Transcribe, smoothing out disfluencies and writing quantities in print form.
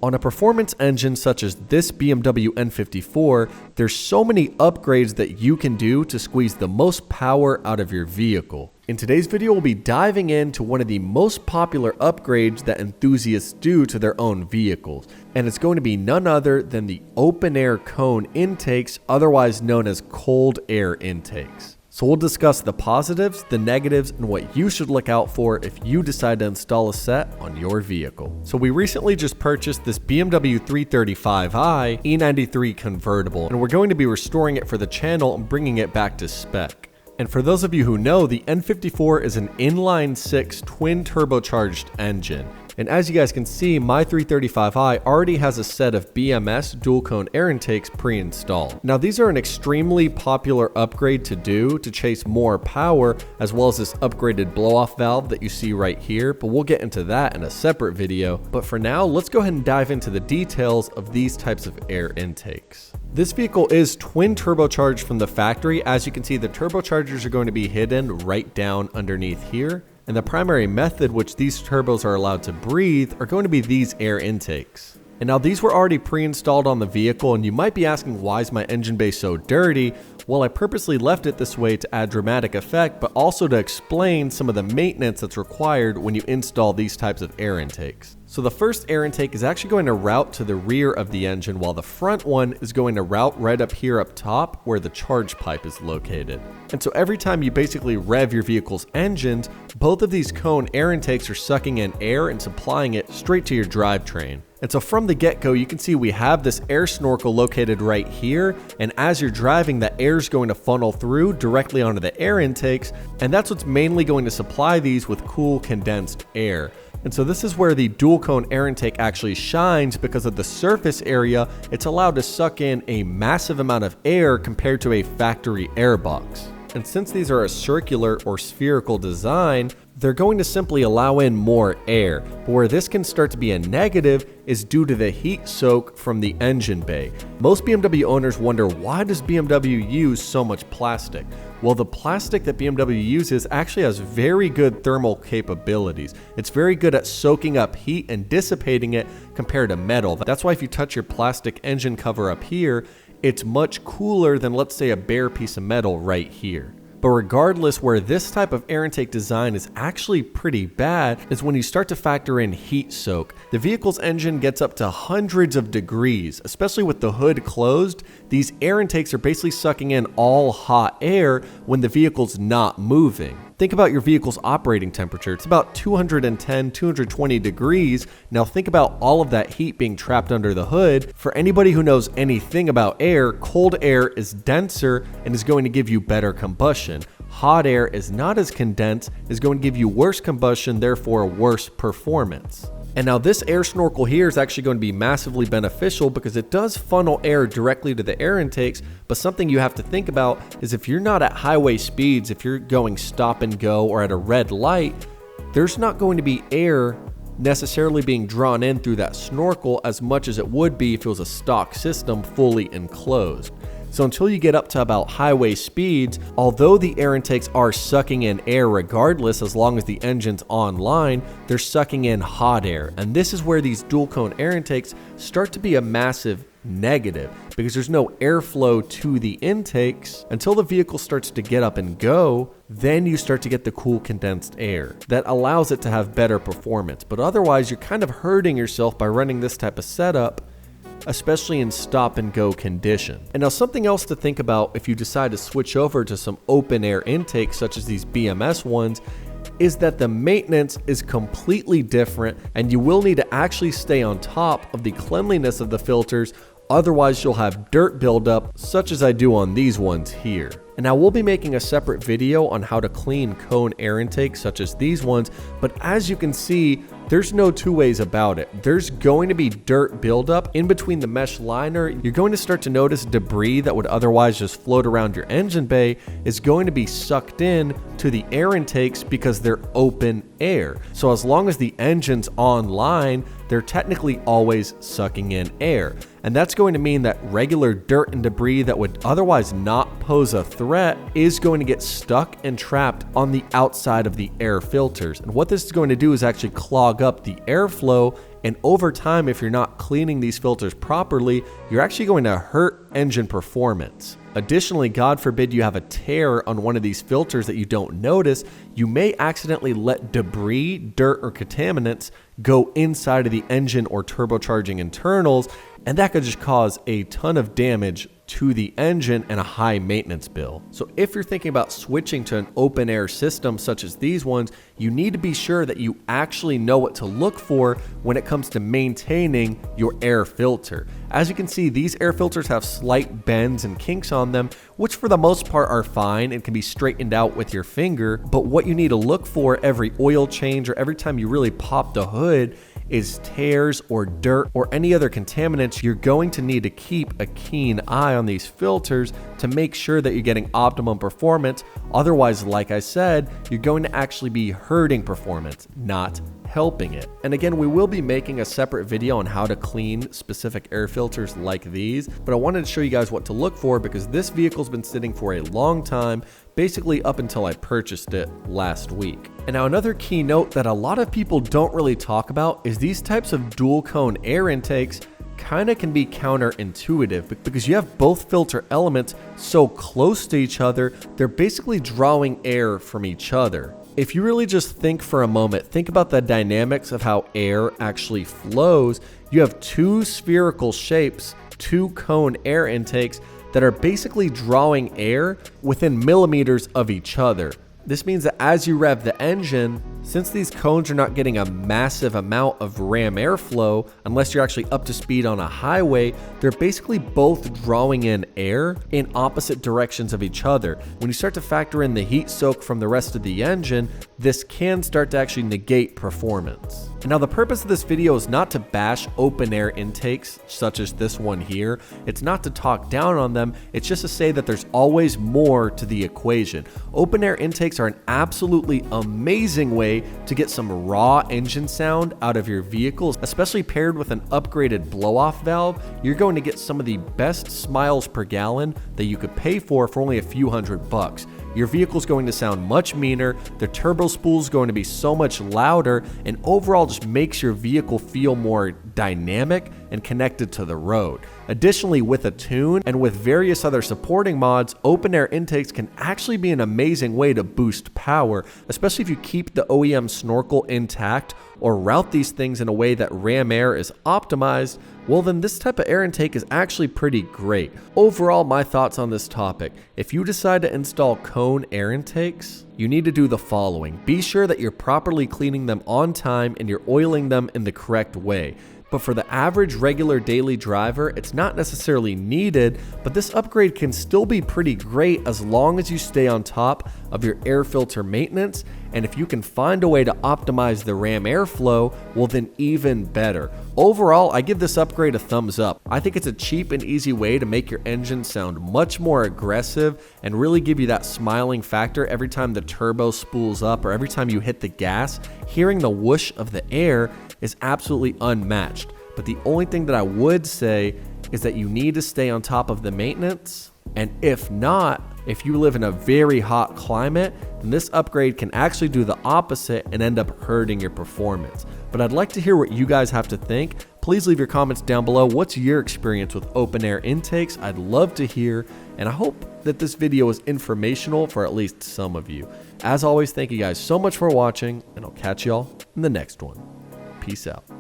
On a performance engine such as this BMW N54, there's so many upgrades that you can do to squeeze the most power out of your vehicle. In today's video, we'll be diving into one of the most popular upgrades that enthusiasts do to their own vehicles, and it's going to be none other than the open air cone intakes, otherwise known as cold air intakes. So we'll discuss the positives, the negatives, and what you should look out for if you decide to install a set on your vehicle. So we recently just purchased this BMW 335i E93 convertible, and we're going to be restoring it for the channel and bringing it back to spec. And for those of you who know, the N54 is an inline-6 twin turbocharged engine. And as you guys can see, my 335i already has a set of BMS dual cone air intakes pre-installed. Now these are an extremely popular upgrade to do to chase more power, as well as this upgraded blow-off valve that you see right here, but we'll get into that in a separate video. But for now, let's go ahead and dive into the details of these types of air intakes. This vehicle is twin turbocharged from the factory. As you can see, the turbochargers are going to be hidden right down underneath here. And the primary method which these turbos are allowed to breathe are going to be these air intakes. And now these were already pre-installed on the vehicle, and you might be asking, why is my engine bay so dirty? Well, I purposely left it this way to add dramatic effect, but also to explain some of the maintenance that's required when you install these types of air intakes. So the first air intake is actually going to route to the rear of the engine, while the front one is going to route right up here up top where the charge pipe is located. And so every time you basically rev your vehicle's engines, both of these cone air intakes are sucking in air and supplying it straight to your drivetrain. And so from the get-go, you can see we have this air snorkel located right here, and as you're driving, the air is going to funnel through directly onto the air intakes, and that's what's mainly going to supply these with cool condensed air. And so this is where the dual cone air intake actually shines, because of the surface area. It's allowed to suck in a massive amount of air compared to a factory air box. And since these are a circular or spherical design, they're going to simply allow in more air. But where this can start to be a negative is due to the heat soak from the engine bay. Most BMW owners wonder, why does BMW use so much plastic? Well, the plastic that BMW uses actually has very good thermal capabilities. It's very good at soaking up heat and dissipating it compared to metal. That's why if you touch your plastic engine cover up here, it's much cooler than, let's say, a bare piece of metal right here. But regardless, where this type of air intake design is actually pretty bad is when you start to factor in heat soak. The vehicle's engine gets up to hundreds of degrees, especially with the hood closed. These air intakes are basically sucking in all hot air when the vehicle's not moving. Think about your vehicle's operating temperature. It's about 210, 220 degrees. Now think about all of that heat being trapped under the hood. For anybody who knows anything about air, cold air is denser and is going to give you better combustion. Hot air is not as condensed, is going to give you worse combustion, therefore worse performance. And now this air snorkel here is actually going to be massively beneficial because it does funnel air directly to the air intakes, but something you have to think about is if you're not at highway speeds, if you're going stop and go or at a red light, there's not going to be air necessarily being drawn in through that snorkel as much as it would be if it was a stock system fully enclosed. So until you get up to about highway speeds, although the air intakes are sucking in air regardless, as long as the engine's online, they're sucking in hot air. And this is where these dual cone air intakes start to be a massive negative, because there's no airflow to the intakes until the vehicle starts to get up and go. Then you start to get the cool condensed air that allows it to have better performance. But otherwise, you're kind of hurting yourself by running this type of setup, especially in stop and go condition. And now something else to think about if you decide to switch over to some open air intakes such as these BMS ones is that the maintenance is completely different, and you will need to actually stay on top of the cleanliness of the filters. Otherwise, you'll have dirt buildup, such as I do on these ones here. And now we'll be making a separate video on how to clean cone air intakes such as these ones, but as you can see, there's no two ways about it. There's going to be dirt buildup in between the mesh liner. You're going to start to notice debris that would otherwise just float around your engine bay is going to be sucked in to the air intakes because they're open air. So as long as the engine's online, they're technically always sucking in air. And that's going to mean that regular dirt and debris that would otherwise not pose a threat is going to get stuck and trapped on the outside of the air filters. And what this is going to do is actually clog up the airflow And over time, if you're not cleaning these filters properly, you're actually going to hurt engine performance. Additionally, God forbid you have a tear on one of these filters that you don't notice, you may accidentally let debris, dirt, or contaminants go inside of the engine or turbocharging internals, and that could just cause a ton of damage to the engine and a high maintenance bill. So if you're thinking about switching to an open air system such as these ones, you need to be sure that you actually know what to look for when it comes to maintaining your air filter. As you can see, these air filters have slight bends and kinks on them, which for the most part are fine and can be straightened out with your finger. But what you need to look for every oil change or every time you really pop the hood is tears or dirt or any other contaminants. You're going to need to keep a keen eye on these filters to make sure that you're getting optimum performance. Otherwise, like I said, you're going to actually be hurting performance, not helping it. And again, we will be making a separate video on how to clean specific air filters like these, but I wanted to show you guys what to look for because this vehicle's been sitting for a long time, basically up until I purchased it last week. And now another key note that a lot of people don't really talk about is these types of dual cone air intakes kind of can be counterintuitive because you have both filter elements so close to each other, they're basically drawing air from each other. If you really just think for a moment, think about the dynamics of how air actually flows. You have two spherical shapes, two cone air intakes that are basically drawing air within millimeters of each other. This means that as you rev the engine, since these cones are not getting a massive amount of ram airflow, unless you're actually up to speed on a highway, they're basically both drawing in air in opposite directions of each other. When you start to factor in the heat soak from the rest of the engine, this can start to actually negate performance. And now the purpose of this video is not to bash open air intakes such as this one here. It's not to talk down on them. It's just to say that there's always more to the equation. Open air intakes are an absolutely amazing way to get some raw engine sound out of your vehicles, especially paired with an upgraded blow-off valve. You're going to get some of the best miles per gallon that you could pay for only a few $100. Your vehicle's going to sound much meaner, the turbo spool's going to be so much louder, and overall just makes your vehicle feel more dynamic and connected to the road. Additionally, with a tune and with various other supporting mods, open air intakes can actually be an amazing way to boost power, especially if you keep the OEM snorkel intact or route these things in a way that ram air is optimized. Well, then this type of air intake is actually pretty great. Overall, my thoughts on this topic: if you decide to install cone air intakes, you need to do the following. Be sure that you're properly cleaning them on time and you're oiling them in the correct way. But for the average regular daily driver, it's not necessarily needed, but this upgrade can still be pretty great as long as you stay on top of your air filter maintenance. And if you can find a way to optimize the ram airflow, well then even better. Overall, I give this upgrade a thumbs up. I think it's a cheap and easy way to make your engine sound much more aggressive and really give you that smiling factor every time the turbo spools up or every time you hit the gas. Hearing the whoosh of the air is absolutely unmatched. But the only thing that I would say is that you need to stay on top of the maintenance. And if not, if you live in a very hot climate, then this upgrade can actually do the opposite and end up hurting your performance. But I'd like to hear what you guys have to think. Please leave your comments down below. What's your experience with open air intakes? I'd love to hear, and I hope that this video is informational for at least some of you. As always, thank you guys so much for watching, and I'll catch y'all in the next one. Peace out.